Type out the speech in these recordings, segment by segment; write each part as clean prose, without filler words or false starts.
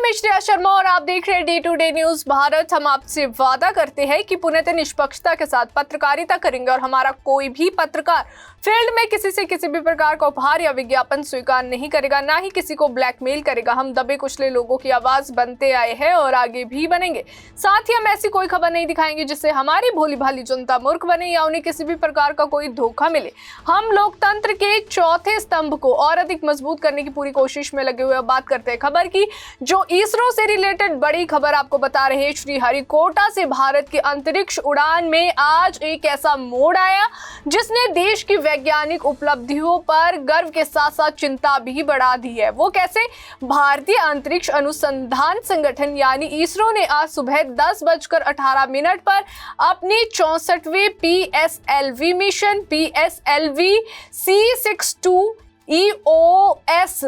मैं श्रेया शर्मा और आप देख रहे हैं day to day news Bharat. हम आपसे वादा करते हैं कि पूर्णतः निष्पक्षता के साथ पत्रकारिता करेंगे और हमारा कोई भी पत्रकार फील्ड में किसी से किसी भी प्रकार का उपहार या विज्ञापन स्वीकार नहीं करेगा, ना ही किसी को ब्लैकमेल करेगा। हम दबे कुचले लोगों की आवाज बनते आए हैं और आगे भी बनेंगे। साथ ही हम ऐसी कोई खबर नहीं दिखाएंगे जिससे हमारी भोली भाली जनता मूर्ख बने या उन्हें किसी भी प्रकार का कोई धोखा मिले। हम लोकतंत्र के चौथे स्तंभ को और अधिक मजबूत करने की पूरी कोशिश में लगे हुए। बात करते हैं खबर की, जो इसरो से रिलेटेड बड़ी खबर आपको बता रहे हैं। श्रीहरिकोटा से भारत की अंतरिक्ष उड़ान में आज एक ऐसा मोड़ आया जिसने देश की वैज्ञानिक उपलब्धियों पर गर्व के साथ साथ चिंता भी बढ़ा दी है। वो कैसे? भारतीय अंतरिक्ष अनुसंधान संगठन यानी इसरो ने आज सुबह 10:18 पर अपनी 64वें PSLV mission PSLV C62 EOS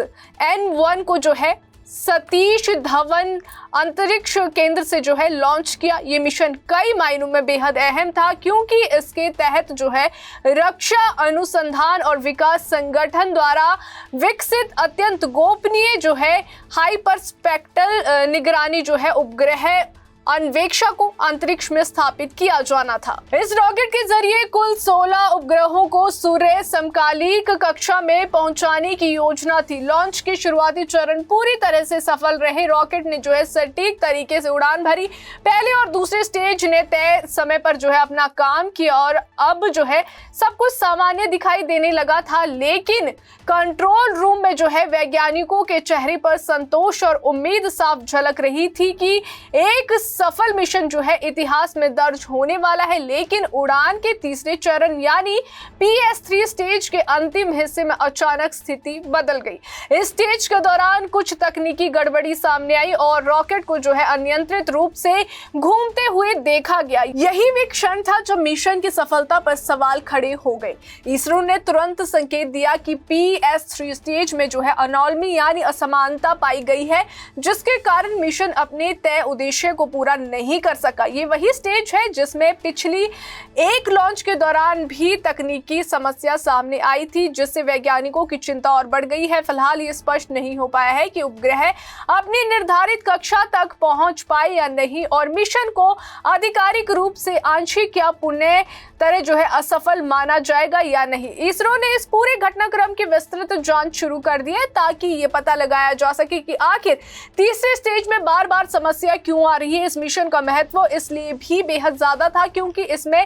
N1 को जो है सतीश धवन अंतरिक्ष केंद्र से जो है लॉन्च किया। ये मिशन कई मायनों में बेहद अहम था क्योंकि इसके तहत जो है रक्षा अनुसंधान और विकास संगठन द्वारा विकसित अत्यंत गोपनीय जो है हाइपरस्पेक्ट्रल निगरानी जो है उपग्रह अन्वेषा को अंतरिक्ष में स्थापित किया जाना था। इस रॉकेट के जरिए कुल 16 उपग्रहों को सूर्य समकालिक कक्षा में पहुंचाने की योजना थी। लॉन्च के शुरुआती चरण पूरी तरह से सफल रहे। रॉकेट ने जो है सटीक तरीके से उड़ान भरी। पहले और दूसरे स्टेज ने तय समय पर जो है अपना काम किया और अब जो है सब कुछ सामान्य दिखाई देने लगा था, लेकिन कंट्रोल रूम में जो है वैज्ञानिकों के चेहरे पर संतोष और उम्मीद साफ झलक रही थी कि एक सफल मिशन जो है इतिहास में दर्ज होने वाला है। लेकिन उड़ान के तीसरे चरण यानी PS3 स्टेज के अंतिम हिस्से में अचानक स्थिति बदल गई। इस स्टेज के दौरान कुछ तकनीकी गड़बड़ी सामने आई और रॉकेट को जो है अनियंत्रित रूप से घूमते हुए देखा गया। यही भी क्षण था जब मिशन की सफलता पर सवाल खड़े हो गए। इसरो ने तुरंत संकेत दिया कि PS3 स्टेज में जो है अनोमली यानी असमानता पाई गई है, जिसके कारण मिशन अपने तय उद्देश्य को पूरा नहीं कर सका। ये वही स्टेज है जिसमें पिछली एक लॉन्च के दौरान भी तकनीकी समस्या सामने आई थी, जिससे वैज्ञानिकों की चिंता और बढ़ गई है। फिलहाल ये स्पष्ट नहीं हो पाया है कि उपग्रह अपनी निर्धारित कक्षा तक पहुंच पाए या नहीं और मिशन को आधिकारिक रूप से आंशिक या पूर्ण तरह जो है असफल माना जाएगा या नहीं। इसरो ने इस पूरे घटनाक्रम की विस्तृत जांच शुरू कर दी है ताकि ये पता लगाया जा सके कि आखिर तीसरे स्टेज में बार बार समस्या क्यों आ रही है। इस मिशन का महत्व इसलिए भी बेहद ज्यादा था क्योंकि इसमें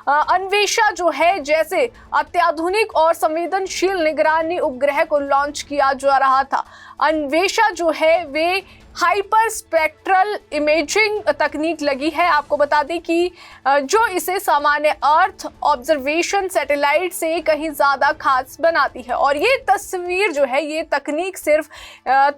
अन्वेषा जो है जैसे अत्याधुनिक और संवेदनशील निगरानी उपग्रह को लॉन्च किया जा रहा था। अन्वेषा जो है वे हाइपर स्पेक्ट्रल इमेजिंग तकनीक लगी है। आपको बता दें कि जो इसे सामान्य अर्थ ऑब्जर्वेशन सैटेलाइट से कहीं ज़्यादा खास बनाती है। और ये तस्वीर जो है, ये तकनीक सिर्फ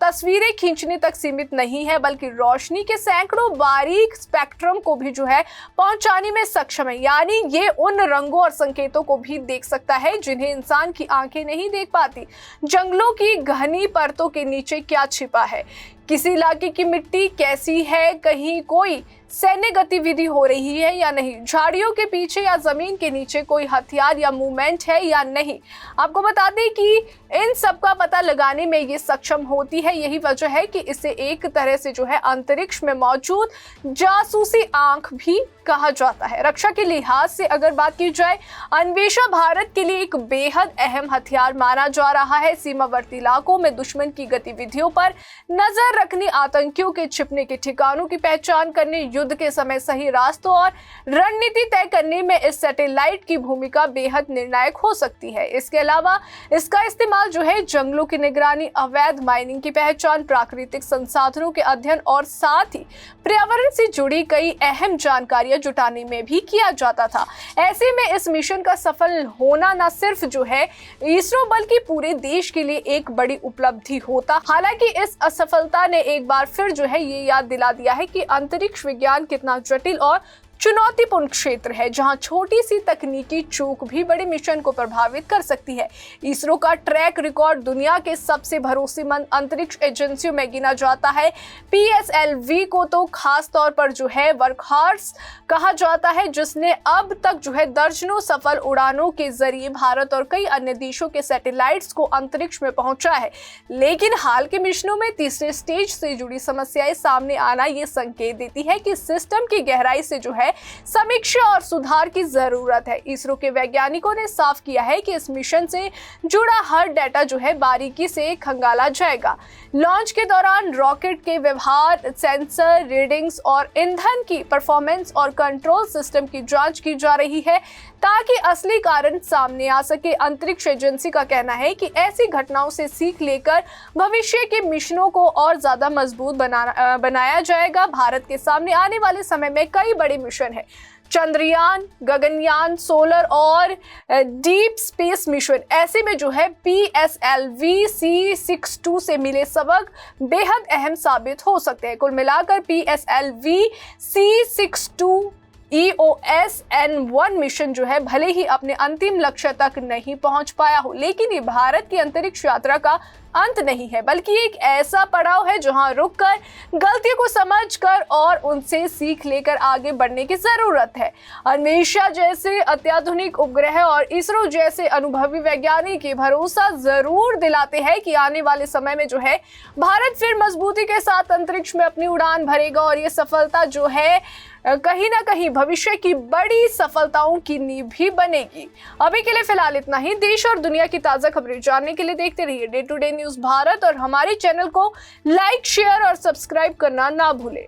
तस्वीरें खींचने तक सीमित नहीं है, बल्कि रोशनी के सैकड़ों बारीक स्पेक्ट्रम को भी जो है पहुंचाने में सक्षम है। यानी ये उन रंगों और संकेतों को भी देख सकता है जिन्हें इंसान की आंखें नहीं देख पाती। जंगलों की घनी परतों के नीचे क्या छिपा है, किसी इलाके की मिट्टी कैसी है, कहीं कोई सैन्य गतिविधि हो रही है या नहीं, झाड़ियों के पीछे या जमीन के नीचे कोई हथियार या मूवमेंट है या नहीं। आपको बता दें कि इन सब का पता लगाने में ये सक्षम होती है। यही वजह है कि इसे एक तरह से जो है अंतरिक्ष में मौजूद जासूसी आंख भी कहा जाता है। रक्षा के लिहाज से अगर बात की जाए, अन्वेषा भारत के लिए एक बेहद अहम हथियार माना जा रहा है। सीमावर्ती इलाकों में दुश्मन की गतिविधियों पर नजर रखने, आतंकियों के छिपने के ठिकानों की पहचान करने, युद्ध के समय सही रास्तों और रणनीति तय करने में इस सैटेलाइट की भूमिका बेहद निर्णायक हो सकती है। इसके अलावा इसका इस्तेमाल जो है जंगलों की निगरानी, अवैध माइनिंग की पहचान, प्राकृतिक संसाधनों के अध्ययन और साथ ही पर्यावरण से जुड़ी कई अहम जानकारियां जुटाने में भी किया जाता था। ऐसे में इस मिशन का सफल होना न सिर्फ जो है इसरो बल्कि पूरे देश के लिए एक बड़ी उपलब्धि होता। हालांकि इस असफलता ने एक बार फिर जो है ये याद दिला दिया है कि अंतरिक्ष विज्ञान कितना जटिल और चुनौतीपूर्ण क्षेत्र है जहां छोटी सी तकनीकी चूक भी बड़े मिशन को प्रभावित कर सकती है। इसरो का ट्रैक रिकॉर्ड दुनिया के सबसे भरोसेमंद अंतरिक्ष एजेंसियों में गिना जाता है। PSLV को तो खास तौर पर जो है वर्कहॉर्स कहा जाता है, जिसने अब तक जो है दर्जनों सफल उड़ानों के जरिए भारत और कई अन्य देशों के सैटेलाइट्स को अंतरिक्ष में पहुंचा है। लेकिन हाल के मिशनों में तीसरे स्टेज से जुड़ी समस्याएं सामने आना ये संकेत देती है कि सिस्टम की गहराई से जो है समीक्षा और सुधार की जरूरत है। इसरो के वैज्ञानिकों ने साफ किया है कि इस मिशन से जुड़ा हर डेटा जो है बारीकी से खंगाला जाएगा। लॉन्च के दौरान रॉकेट के व्यवहार, सेंसर रीडिंग्स और ईंधन की परफॉर्मेंस और कंट्रोल सिस्टम की जांच की जा रही है ताकि असली कारण सामने आ सके। अंतरिक्ष एजेंसी का कहना है कि ऐसी घटनाओं से सीख लेकर भविष्य के मिशनों को और ज्यादा मजबूत बनाया जाएगा। भारत के सामने आने वाले समय में कई बड़े मिशन हैं। चंद्रयान, गगनयान, सोलर और डीप स्पेस मिशन। ऐसे में जो है PSLV C62 से मिले सबक बेहद अहम साबित हो सकते हैं। कुल मिलाकर PSLV C62 EOS-N1 मिशन जो है भले ही अपने अंतिम लक्ष्य तक नहीं पहुंच पाया हो, लेकिन ये भारत की अंतरिक्ष यात्रा का अंत नहीं है, बल्कि एक ऐसा पड़ाव है जहां रुककर गलतियों को समझकर और उनसे सीख लेकर आगे बढ़ने की जरूरत है। अन्वेषा जैसे अत्याधुनिक उपग्रह और इसरो जैसे अनुभवी वैज्ञानिक ये भरोसा जरूर दिलाते हैं कि आने वाले समय में जो है भारत फिर मजबूती के साथ अंतरिक्ष में अपनी उड़ान भरेगा और ये सफलता जो है कहीं ना कहीं भविष्य की बड़ी सफलताओं की नींव भी बनेगी। अभी के लिए फिलहाल इतना ही। देश और दुनिया की ताजा खबरें जानने के लिए देखते रहिए day to day news Bharat और हमारे चैनल को लाइक, शेयर और सब्सक्राइब करना ना भूलें।